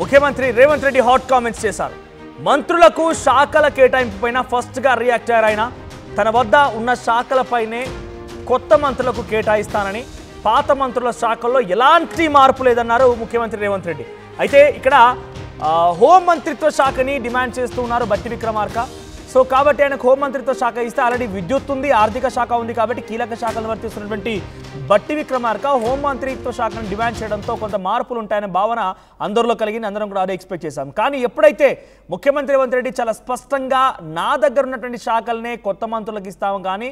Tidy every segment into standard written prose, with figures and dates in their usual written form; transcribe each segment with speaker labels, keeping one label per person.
Speaker 1: ముఖ్యమంత్రి Revanth Reddy hot comments చేశారు. మంత్రులకు శాఖల కేటాయింపుపైన ఫస్ట్గా రియాక్ట్ అయ్యారు. తన వద్ద ఉన్న శాఖలపైనే కొత్త మంత్రులకు కేటాయిస్తానని, పాత మంత్రుల శాఖల్లో ఎలాంటి మార్పు లేదన్నారు ముఖ్యమంత్రి రేవంత్ రెడ్డి. అయితే ఇక్కడ హోం మంత్రిత్వ శాఖని డిమాండ్ చేస్తూ ఉన్నారు బట్టి విక్రమార్క. సో కాబట్టి ఆయనకు హోం మంత్రిత్వ శాఖ ఇస్తే ఆల్రెడీ విద్యుత్ ఉంది, ఆర్థిక శాఖ ఉంది, కాబట్టి కీలక శాఖలను వర్తిస్తున్నటువంటి బట్టి విక్రమార్క హోం మంత్రిత్వ శాఖను డిమాండ్ చేయడంతో కొంత మార్పులు ఉంటాయనే భావన అందరిలో కలిగింది. అందరం కూడా అదే ఎక్స్పెక్ట్ చేశాం. కానీ ఎప్పుడైతే ముఖ్యమంత్రి రేవంత్ రెడ్డి చాలా స్పష్టంగా నా దగ్గర ఉన్నటువంటి శాఖలనే కొత్త మంత్రులకు ఇస్తాము, కానీ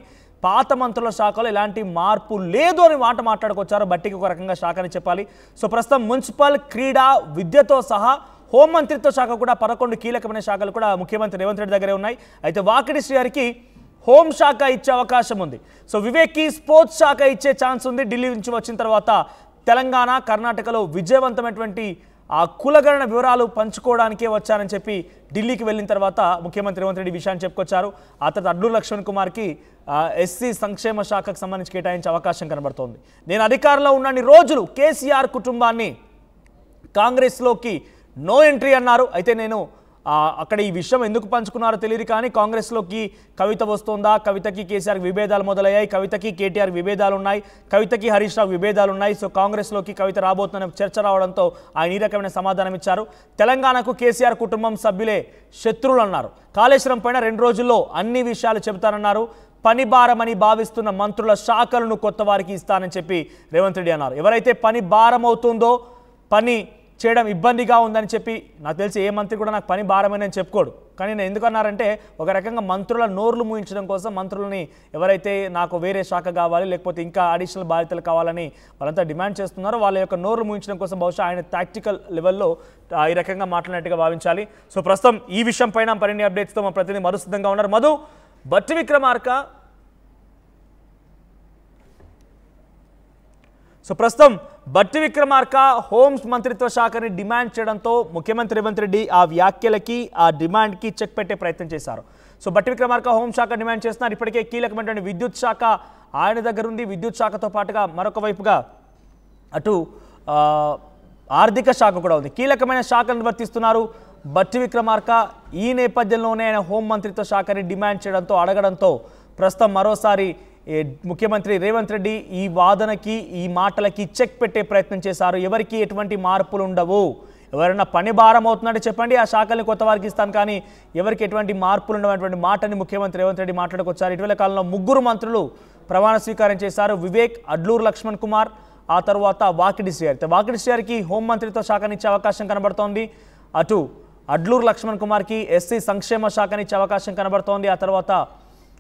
Speaker 1: పాత మంత్రుల శాఖలో ఎలాంటి మార్పు లేదు అని మాట్లాడుకొచ్చారు. బట్టికి ఒక రకంగా శాఖని చెప్పాలి. సో ప్రస్తుతం మున్సిపల్, క్రీడా, విద్యతో సహా హోం మంత్రిత్వ శాఖ కూడా 11 కీలకమైన శాఖలు కూడా ముఖ్యమంత్రి రేవంత్ రెడ్డి దగ్గరే ఉన్నాయి. అయితే వాకిడి శ్రీహరికి హోం శాఖ ఇచ్చే అవకాశం ఉంది. సో వివేక్కి స్పోర్ట్స్ శాఖ ఇచ్చే ఛాన్స్ ఉంది. ఢిల్లీ నుంచి వచ్చిన తర్వాత తెలంగాణ, కర్ణాటకలో విజయవంతమైనటువంటి ఆ కులగణన వివరాలు పంచుకోవడానికే వచ్చారని చెప్పి ఢిల్లీకి వెళ్ళిన తర్వాత ముఖ్యమంత్రి రేవంత్ రెడ్డి విషయాన్ని చెప్పుకొచ్చారు. ఆ తర్వాత అడ్లూరు లక్ష్మణ్ కుమార్కి ఎస్సీ సంక్షేమ శాఖకు సంబంధించి కేటాయించే అవకాశం కనబడుతోంది. నేను అధికారంలో ఉన్నన్ని రోజులు కేసీఆర్ కుటుంబాన్ని కాంగ్రెస్లోకి నో ఎంట్రీ అన్నారు. అయితే నేను అక్కడ ఈ విషయం ఎందుకు పంచుకున్నారో తెలియదు, కానీ కాంగ్రెస్లోకి కవిత వస్తుందా, కవితకి కేసీఆర్కి విభేదాలు మొదలయ్యాయి, కవితకి కేటీఆర్ విభేదాలు ఉన్నాయి, కవితకి హరీష్ రావు విభేదాలు ఉన్నాయి. సో కాంగ్రెస్లోకి కవిత రాబోతున్న చర్చ రావడంతో ఆయన ఈ రకమైన సమాధానం ఇచ్చారు. తెలంగాణకు కేసీఆర్ కుటుంబం సభ్యులే శత్రువులు అన్నారు. కాళేశ్వరం పైన 2 రోజుల్లో అన్ని విషయాలు చెబుతానన్నారు. పని భారమని భావిస్తున్న మంత్రుల శాఖలను కొత్త వారికి ఇస్తానని చెప్పి రేవంత్ రెడ్డి అన్నారు. ఎవరైతే పని భారం అవుతుందో, పని చేయడం ఇబ్బందిగా ఉందని చెప్పి, నాకు తెలిసి ఏ మంత్రి కూడా నాకు పని భారమని చెప్పుకోడు. కానీ నేను ఎందుకన్నారంటే ఒక రకంగా మంత్రుల నోర్లు మూయించడం కోసం మంత్రులని ఎవరైతే నాకు వేరే శాఖ కావాలి, లేకపోతే ఇంకా అడిషనల్ బాధ్యతలు కావాలని వాళ్ళంతా డిమాండ్ చేస్తున్నారో వాళ్ళ యొక్క నోర్లు మూయించడం కోసం బహుశా ఆయన టాక్టికల్ లెవెల్లో ఈ రకంగా మాట్లాడినట్టుగా భావించాలి. సో ప్రస్తుతం ఈ విషయం పైన మరిన్ని అప్డేట్స్తో మా ప్రతినిధి మధు సిద్ధంగా ఉన్నారు. మధు, బట్టి విక్రమార్క బట్టి విక్రమార్క హోం మంత్రిత్వ శాఖని డిమాండ్ చేయడంతో ముఖ్యమంత్రి రేవంత్ రెడ్డి ఆ వ్యాఖ్యలకి, ఆ డిమాండ్కి చెక్ పెట్టే ప్రయత్నం చేశారు. సో బట్టి విక్రమార్క హోంశాఖ డిమాండ్ చేస్తున్నారు. ఇప్పటికే కీలకమైనటువంటి విద్యుత్ శాఖ ఆయన దగ్గర ఉంది. విద్యుత్ శాఖతో పాటుగా మరొక వైపుగా అటు ఆర్థిక శాఖ కూడా ఉంది. కీలకమైన శాఖను నిర్వర్తిస్తున్నారు బట్టి విక్రమార్క. ఈ నేపథ్యంలోనే ఆయన హోం మంత్రిత్వ శాఖని డిమాండ్ చేయడంతో, అడగడంతో ప్రస్తుతం మరోసారి ముఖ్యమంత్రి రేవంత్ రెడ్డి ఈ వాదనకి, ఈ మాటలకి చెక్ పెట్టే ప్రయత్నం చేశారు. ఎవరికి ఎటువంటి మార్పులు ఉండవు, ఎవరైనా పని భారం అవుతుందంటే చెప్పండి, ఆ శాఖల్ని కొత్త వారికి ఇస్తాను, కానీ ఎవరికి ఎటువంటి మార్పులు ఉండవటువంటి మాటని ముఖ్యమంత్రి రేవంత్ రెడ్డి మాట్లాడుకొచ్చారు. ఇటీవల కాలంలో 3 మంత్రులు ప్రమాణ స్వీకారం చేశారు. వివేక్, అడ్లూరు లక్ష్మణ్ కుమార్, ఆ తర్వాత వాకిడి శ్రీహరి. వాకిడి శ్రీహరికి హోం మంత్రిత్వ శాఖని ఇచ్చే అవకాశం కనబడుతోంది. అటు అడ్లూరు లక్ష్మణ్ కుమార్కి ఎస్సీ సంక్షేమ శాఖని ఇచ్చే అవకాశం కనబడుతోంది. ఆ తర్వాత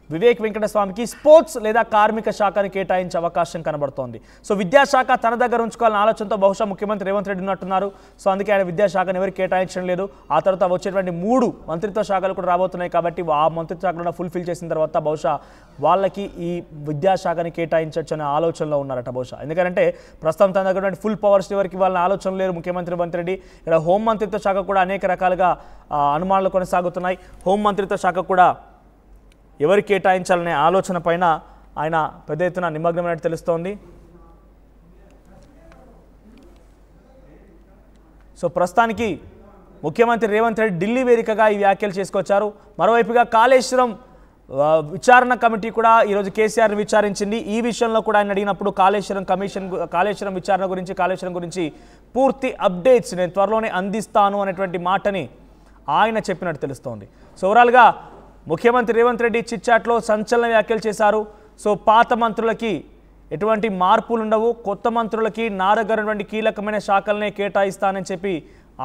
Speaker 1: వివేక్ వెంకటస్వామికి స్పోర్ట్స్ లేదా కార్మిక శాఖని కేటాయించే అవకాశం కనబడుతోంది. సో విద్యాశాఖ తన దగ్గర ఉంచుకోవాలన్న ఆలోచనతో బహుశా ముఖ్యమంత్రి రేవంత్ రెడ్డి ఉన్నట్టున్నారు. సో అందుకే ఆయన విద్యాశాఖను ఎవరికి కేటాయించడం లేదు. ఆ తర్వాత వచ్చేటువంటి 3 మంత్రిత్వ శాఖలు కూడా రాబోతున్నాయి. కాబట్టి ఆ మంత్రిత్వ శాఖలను ఫుల్ఫిల్ చేసిన తర్వాత బహుశా వాళ్ళకి ఈ విద్యాశాఖని కేటాయించవచ్చు అనే ఆలోచనలో ఉన్నారట బహుశా. ఎందుకంటే ప్రస్తుతం తన దగ్గర ఫుల్ పవర్స్ ఎవరికి వాళ్ళని ఆలోచన లేరు ముఖ్యమంత్రి రేవంత్ రెడ్డి. ఇక్కడ హోం మంత్రిత్వ శాఖ కూడా అనేక రకాలుగా అనుమానాలు కొనసాగుతున్నాయి. హోం మంత్రిత్వ శాఖ కూడా ఎవరు కేటాయించాలనే ఆలోచన పైన ఆయన పెద్ద ఎత్తున నిమగ్నమైనట్టు తెలుస్తోంది. సో ప్రస్తుతానికి ముఖ్యమంత్రి రేవంత్ రెడ్డి ఢిల్లీ వేదికగా ఈ వ్యాఖ్యలు చేసుకొచ్చారు. మరోవైపుగా కాళేశ్వరం విచారణ కమిటీ కూడా ఈరోజు కేసీఆర్ని విచారించింది. ఈ విషయంలో కూడా ఆయన అడిగినప్పుడు కాళేశ్వరం విచారణ గురించి, కాళేశ్వరం గురించి పూర్తి అప్డేట్స్ నేను త్వరలోనే అందిస్తాను అనేటువంటి మాటని ఆయన చెప్పినట్టు తెలుస్తోంది. సో ఓవరాల్గా ముఖ్యమంత్రి రేవంత్ రెడ్డి చిట్చాట్లో సంచలన వ్యాఖ్యలు చేశారు. సో పాత మంత్రులకి ఎటువంటి మార్పులు ఉండవు, కొత్త మంత్రులకి నా దగ్గర ఉన్నటువంటి కీలకమైన శాఖలనే కేటాయిస్తానని చెప్పి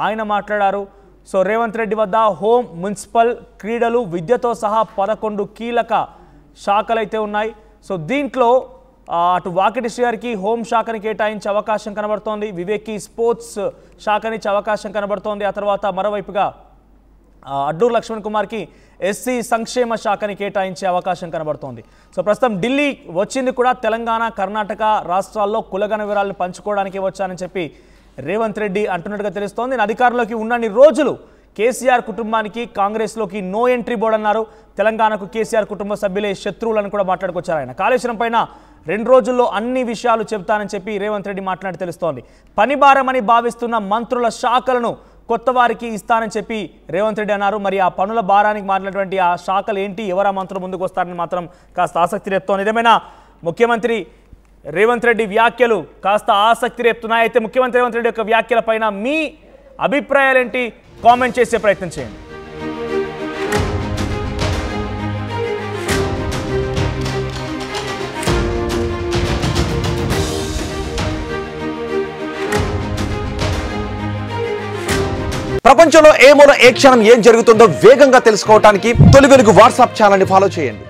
Speaker 1: ఆయన మాట్లాడారు. సో రేవంత్ రెడ్డి వద్ద హోం, మున్సిపల్, క్రీడలు, విద్యతో సహా 11 కీలక శాఖలైతే ఉన్నాయి. సో దీంట్లో అటు వాకిటి శ్రీహరికి హోం శాఖని కేటాయించే అవకాశం కనబడుతోంది. వివేక్కి స్పోర్ట్స్ శాఖనిచ్చే అవకాశం కనబడుతోంది. ఆ తర్వాత మరోవైపుగా అడ్లూరు లక్ష్మణ్ కుమార్కి ఎస్సీ సంక్షేమ శాఖని కేటాయించే అవకాశం కనబడుతోంది. సో ప్రస్తుతం ఢిల్లీ వచ్చింది కూడా తెలంగాణ, కర్ణాటక రాష్ట్రాల్లో కులగణ వివరాలను పంచుకోవడానికి వచ్చానని చెప్పి రేవంత్ రెడ్డి అంటున్నట్టుగా తెలుస్తోంది. నేను అధికారంలోకి ఉన్నన్ని రోజులు కేసీఆర్ కుటుంబానికి కాంగ్రెస్లోకి నో ఎంట్రీ బోర్డు అన్నారు. తెలంగాణకు కేసీఆర్ కుటుంబ సభ్యులే శత్రువులను కూడా మాట్లాడుకొచ్చారు ఆయన. కాళేశ్వరం పైన 2 రోజుల్లో అన్ని విషయాలు చెప్తానని చెప్పి రేవంత్ రెడ్డి మాట్లాడి తెలుస్తోంది. పని భారమని భావిస్తున్న మంత్రుల శాఖలను కొత్త వారికి ఇస్తానని చెప్పి రేవంత్ రెడ్డి అన్నారు. మరి ఆ పనుల భారానికి మారినటువంటి ఆ శాఖలు ఏంటి, ఎవరు ఆ మంత్రులు ముందుకు వస్తారని మాత్రం కాస్త ఆసక్తి రేపుతోంది. ఏదేమైనా ముఖ్యమంత్రి రేవంత్ రెడ్డి వ్యాఖ్యలు కాస్త ఆసక్తి రేపుతున్నాయి. అయితే ముఖ్యమంత్రి రేవంత్ రెడ్డి యొక్క వ్యాఖ్యలపైన మీ అభిప్రాయాలు ఏంటి, కామెంట్ చేసే ప్రయత్నం చేయండి.
Speaker 2: ప్రపంచంలో ఏ మూల ఏ క్షణం ఏం జరుగుతుందో వేగంగా తెలుసుకోవడానికి తొలి వెలుగు వాట్సాప్ ఛానల్ ని ఫాలో చేయండి.